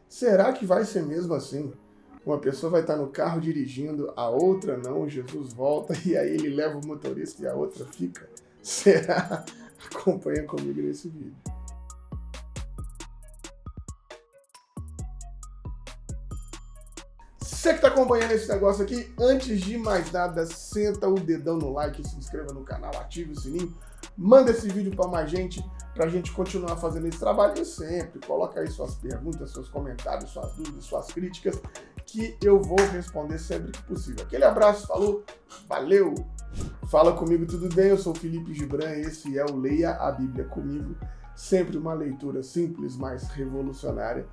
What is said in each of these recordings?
Será que vai ser mesmo assim? Uma pessoa vai estar no carro dirigindo, a outra não, Jesus volta e aí ele leva o motorista e a outra fica? Será? Acompanha comigo nesse vídeo. Você que está acompanhando esse negócio aqui, antes de mais nada, senta o dedão no like, se inscreva no canal, ative o sininho, manda esse vídeo para mais gente, para a gente continuar fazendo esse trabalho e sempre. Coloca aí suas perguntas, seus comentários, suas dúvidas, suas críticas, que eu vou responder sempre que possível. Aquele abraço, falou, valeu! Fala comigo, tudo bem? Eu sou o Felipe Gibran e esse é o Leia a Bíblia Comigo, sempre uma leitura simples, mas revolucionária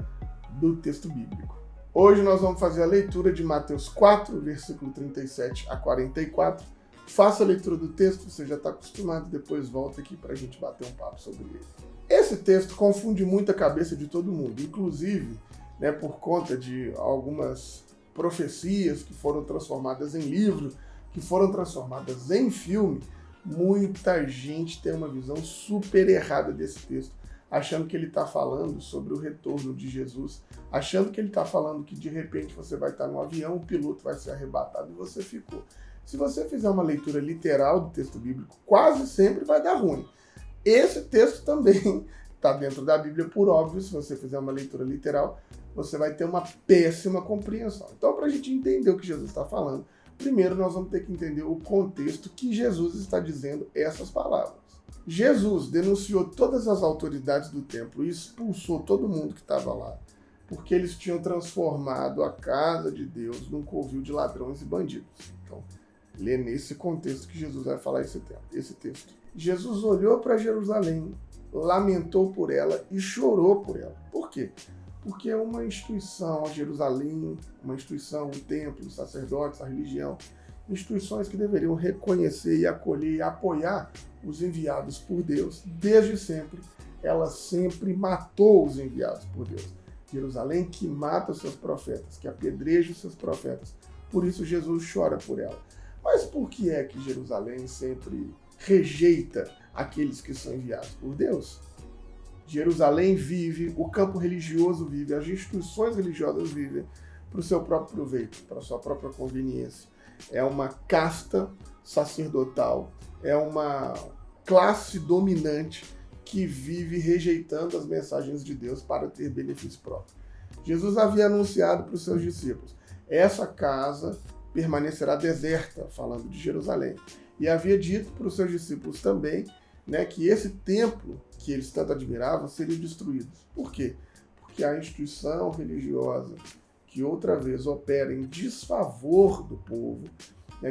do texto bíblico. Hoje nós vamos fazer a leitura de Mateus 4, versículo 37 a 44. Faça a leitura do texto, você já está acostumado, depois volta aqui para a gente bater um papo sobre ele. Esse texto confunde muito a cabeça de todo mundo, inclusive por conta de algumas profecias que foram transformadas em livro, que foram transformadas em filme. Muita gente tem uma visão super errada desse texto, achando que ele está falando sobre o retorno de Jesus, achando que ele está falando que de repente você vai estar no avião, o piloto vai ser arrebatado e você ficou. Se você fizer uma leitura literal do texto bíblico, quase sempre vai dar ruim. Esse texto também está dentro da Bíblia, por óbvio. Se você fizer uma leitura literal, você vai ter uma péssima compreensão. Então, para a gente entender o que Jesus está falando, primeiro nós vamos ter que entender o contexto que Jesus está dizendo essas palavras. Jesus denunciou todas as autoridades do templo e expulsou todo mundo que estava lá, porque eles tinham transformado a casa de Deus num covil de ladrões e bandidos. Então, lê nesse contexto que Jesus vai falar esse texto. Jesus olhou para Jerusalém, lamentou por ela e chorou por ela. Por quê? Porque é uma instituição, a Jerusalém, uma instituição, um templo, os sacerdotes, a religião, instituições que deveriam reconhecer e acolher e apoiar os enviados por Deus. Desde sempre, ela sempre matou os enviados por Deus. Jerusalém que mata os seus profetas, que apedreja os seus profetas. Por isso Jesus chora por ela. Mas por que é que Jerusalém sempre rejeita aqueles que são enviados por Deus? Jerusalém vive, o campo religioso vive, as instituições religiosas vivem para o seu próprio proveito, para a sua própria conveniência. É uma casta sacerdotal, é uma classe dominante que vive rejeitando as mensagens de Deus para ter benefício próprio. Jesus havia anunciado para os seus discípulos, essa casa permanecerá deserta, falando de Jerusalém. E havia dito para os seus discípulos também que esse templo que eles tanto admiravam seria destruído. Por quê? Porque a instituição religiosa que outra vez opera em desfavor do povo,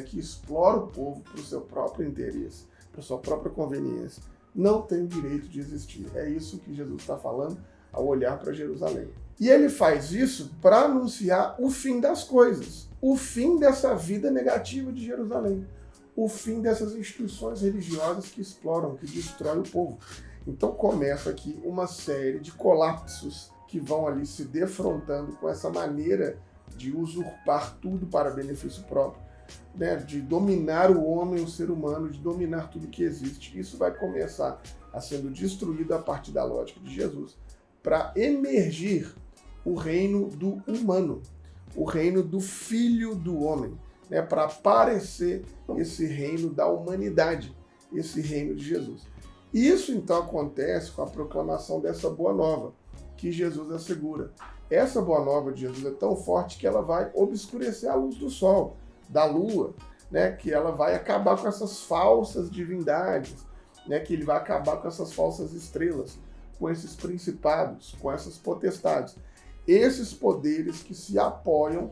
que explora o povo para o seu próprio interesse, para a sua própria conveniência, não tem o direito de existir. É isso que Jesus está falando ao olhar para Jerusalém. E ele faz isso para anunciar o fim das coisas, o fim dessa vida negativa de Jerusalém, o fim dessas instituições religiosas que exploram, que destroem o povo. Então começa aqui uma série de colapsos que vão ali se defrontando com essa maneira de usurpar tudo para benefício próprio, de dominar o homem, o ser humano, de dominar tudo que existe. Isso vai começar a sendo destruído a partir da lógica de Jesus, para emergir o reino do humano, o reino do Filho do Homem, para aparecer esse reino da humanidade, esse reino de Jesus. Isso então acontece com a proclamação dessa boa nova que Jesus assegura. Essa boa nova de Jesus é tão forte que ela vai obscurecer a luz do sol, da lua, que ela vai acabar com essas falsas divindades, que ele vai acabar com essas falsas estrelas, com esses principados, com essas potestades. Esses poderes que se apoiam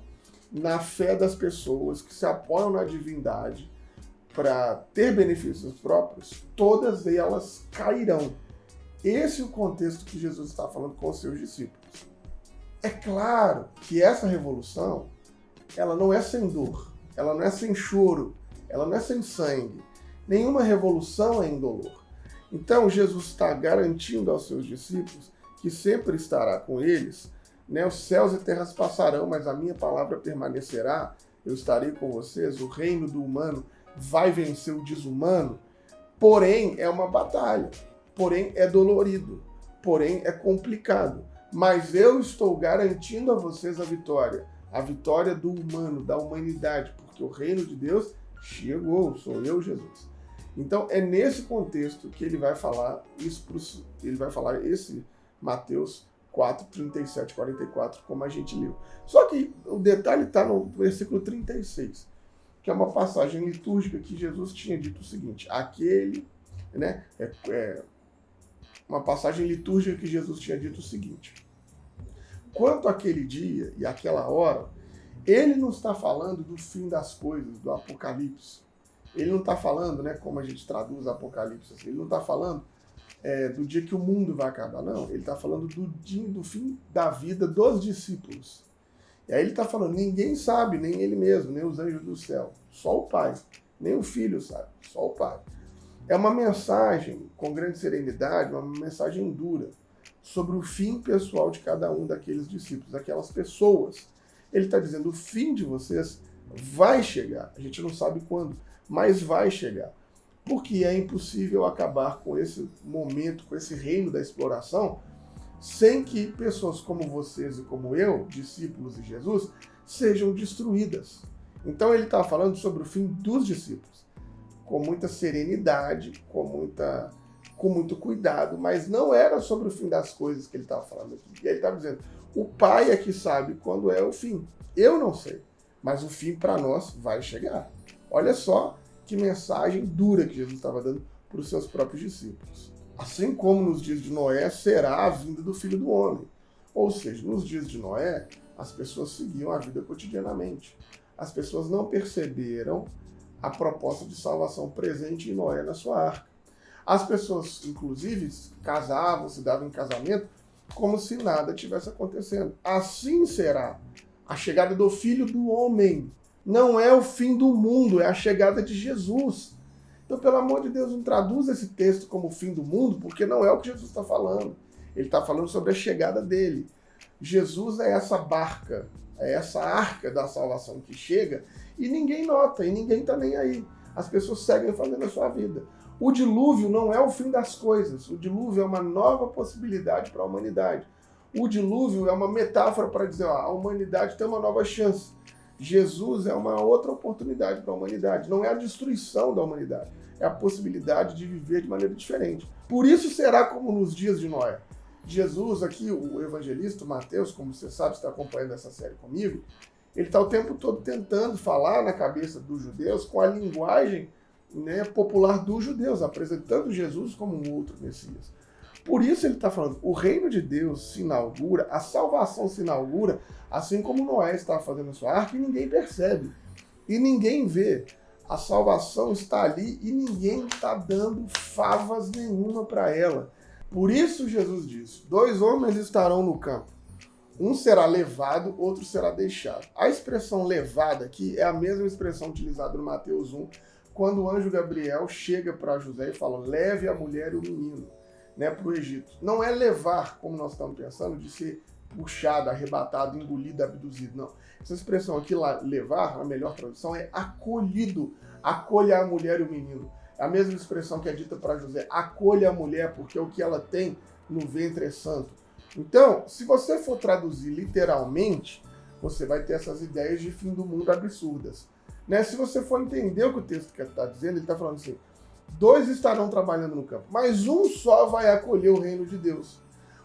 na fé das pessoas, que se apoiam na divindade para ter benefícios próprios, todas elas cairão. Esse é o contexto que Jesus está falando com os seus discípulos. É claro que essa revolução, ela não é sem dor, ela não é sem choro, ela não é sem sangue. Nenhuma revolução é indolor. Então Jesus está garantindo aos seus discípulos que sempre estará com eles, os céus e terras passarão, mas a minha palavra permanecerá, eu estarei com vocês, o reino do humano vai vencer o desumano, porém é uma batalha, porém é dolorido, porém é complicado. Mas eu estou garantindo a vocês a vitória do humano, da humanidade, porque o reino de Deus chegou, sou eu, Jesus. Então é nesse contexto que ele vai falar isso, ele vai falar esse Mateus 4, 37, 44, como a gente leu. Só que o detalhe está no versículo 36, que é uma passagem litúrgica que Jesus tinha dito o seguinte, uma passagem litúrgica que Jesus tinha dito o seguinte, quanto àquele dia e àquela hora, ele não está falando do fim das coisas, do Apocalipse. Ele não está falando, como a gente traduz Apocalipse, assim, ele não está falando do dia que o mundo vai acabar, não. Ele está falando do fim da vida dos discípulos. E aí ele está falando, ninguém sabe, nem ele mesmo, nem os anjos do céu, só o Pai. Nem o Filho sabe, só o Pai. É uma mensagem com grande serenidade, uma mensagem dura, sobre o fim pessoal de cada um daqueles discípulos, daquelas pessoas. Ele está dizendo, o fim de vocês vai chegar. A gente não sabe quando, mas vai chegar. Porque é impossível acabar com esse momento, com esse reino da exploração, sem que pessoas como vocês e como eu, discípulos de Jesus, sejam destruídas. Então ele está falando sobre o fim dos discípulos, com muita serenidade, com muito cuidado, mas não era sobre o fim das coisas que ele estava falando aqui. E ele estava dizendo, o Pai é que sabe quando é o fim. Eu não sei, mas o fim para nós vai chegar. Olha só que mensagem dura que Jesus estava dando para os seus próprios discípulos. Assim como nos dias de Noé, será a vinda do Filho do Homem. Ou seja, nos dias de Noé, as pessoas seguiam a vida cotidianamente. As pessoas não perceberam a proposta de salvação presente em Noé na sua arca. As pessoas, inclusive, casavam, se davam em casamento, como se nada tivesse acontecendo. Assim será a chegada do Filho do Homem. Não é o fim do mundo, é a chegada de Jesus. Então, pelo amor de Deus, não traduz esse texto como o fim do mundo, porque não é o que Jesus está falando. Ele está falando sobre a chegada dele. Jesus é essa barca, é essa arca da salvação que chega e ninguém nota, e ninguém está nem aí. As pessoas seguem fazendo a sua vida. O dilúvio não é o fim das coisas. O dilúvio é uma nova possibilidade para a humanidade. O dilúvio é uma metáfora para dizer, a humanidade tem uma nova chance. Jesus é uma outra oportunidade para a humanidade. Não é a destruição da humanidade. É a possibilidade de viver de maneira diferente. Por isso será como nos dias de Noé. Jesus aqui, o evangelista Mateus, como você sabe, está acompanhando essa série comigo, ele está o tempo todo tentando falar na cabeça dos judeus com a linguagem popular dos judeus, apresentando Jesus como um outro Messias. Por isso ele está falando, o reino de Deus se inaugura, a salvação se inaugura, assim como Noé estava fazendo a sua arca e ninguém percebe, e ninguém vê. A salvação está ali e ninguém está dando favas nenhuma para ela. Por isso Jesus disse, 2 homens estarão no campo, um será levado, outro será deixado. A expressão levada aqui é a mesma expressão utilizada no Mateus 1, quando o anjo Gabriel chega para José e fala, leve a mulher e o menino para o Egito. Não é levar, como nós estamos pensando, de ser puxado, arrebatado, engolido, abduzido, não. Essa expressão aqui, levar, a melhor tradução, é acolhido, acolha a mulher e o menino. É a mesma expressão que é dita para José, acolha a mulher, porque o que ela tem no ventre é santo. Então, se você for traduzir literalmente, você vai ter essas ideias de fim do mundo absurdas. Se você for entender o que o texto está dizendo, ele está falando assim, 2 estarão trabalhando no campo, mas um só vai acolher o reino de Deus.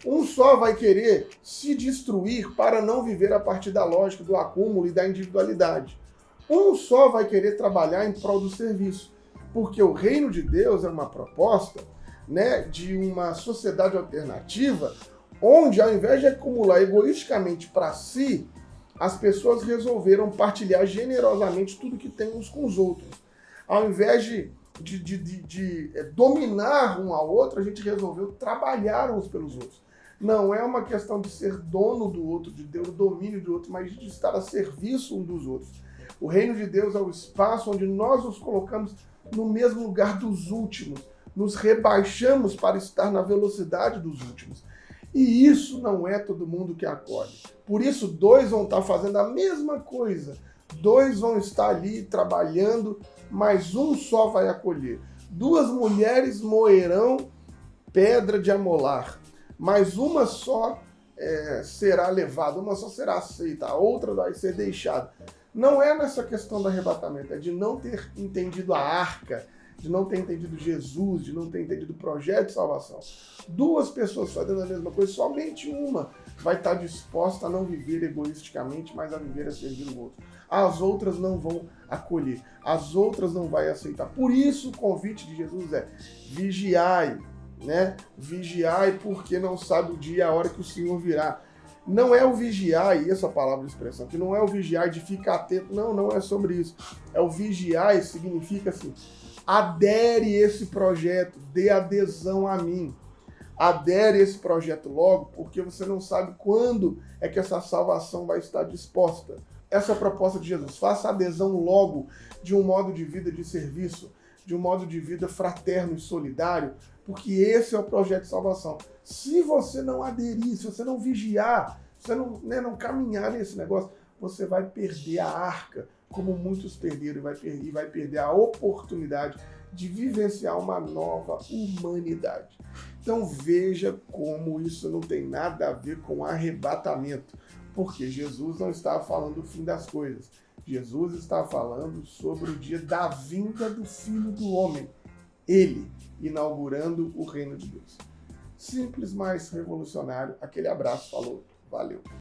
Um só vai querer se destruir para não viver a partir da lógica do acúmulo e da individualidade. Um só vai querer trabalhar em prol do serviço, porque o reino de Deus é uma proposta de uma sociedade alternativa onde, ao invés de acumular egoisticamente para si, as pessoas resolveram partilhar generosamente tudo que tem uns com os outros. Ao invés de dominar um ao outro, a gente resolveu trabalhar uns pelos outros. Não é uma questão de ser dono do outro, de ter o domínio do outro, mas de estar a serviço um dos outros. O reino de Deus é o espaço onde nós nos colocamos no mesmo lugar dos últimos, nos rebaixamos para estar na velocidade dos últimos. E isso não é todo mundo que acolhe. Por isso, 2 vão estar fazendo a mesma coisa. 2 vão estar ali trabalhando, mas um só vai acolher. 2 mulheres moerão pedra de amolar, mas uma só será levada, uma só será aceita, a outra vai ser deixada. Não é nessa questão do arrebatamento, é de não ter entendido a arca, de não ter entendido Jesus, de não ter entendido o projeto de salvação. Duas pessoas fazendo a mesma coisa, somente uma vai estar disposta a não viver egoisticamente, mas a viver a servir o outro. As outras não vão acolher, as outras não vão aceitar. Por isso o convite de Jesus é: vigiai, né? Vigiai, porque não sabe o dia e a hora que o Senhor virá. Não é o vigiar, e essa palavra de expressão aqui, não é o vigiar de ficar atento, não é sobre isso. É o vigiar, significa assim: adere esse projeto, dê adesão a mim. Adere esse projeto logo, porque você não sabe quando é que essa salvação vai estar disposta. Essa é a proposta de Jesus: faça adesão logo de um modo de vida de serviço, de um modo de vida fraterno e solidário, porque esse é o projeto de salvação. Se você não aderir, se você não vigiar, se você não caminhar nesse negócio, você vai perder a arca, como muitos perderam, e vai perder a oportunidade de vivenciar uma nova humanidade. Então veja como isso não tem nada a ver com arrebatamento, porque Jesus não está falando do fim das coisas. Jesus está falando sobre o dia da vinda do Filho do Homem, ele inaugurando o reino de Deus. Simples, mas revolucionário. Aquele abraço, falou, valeu.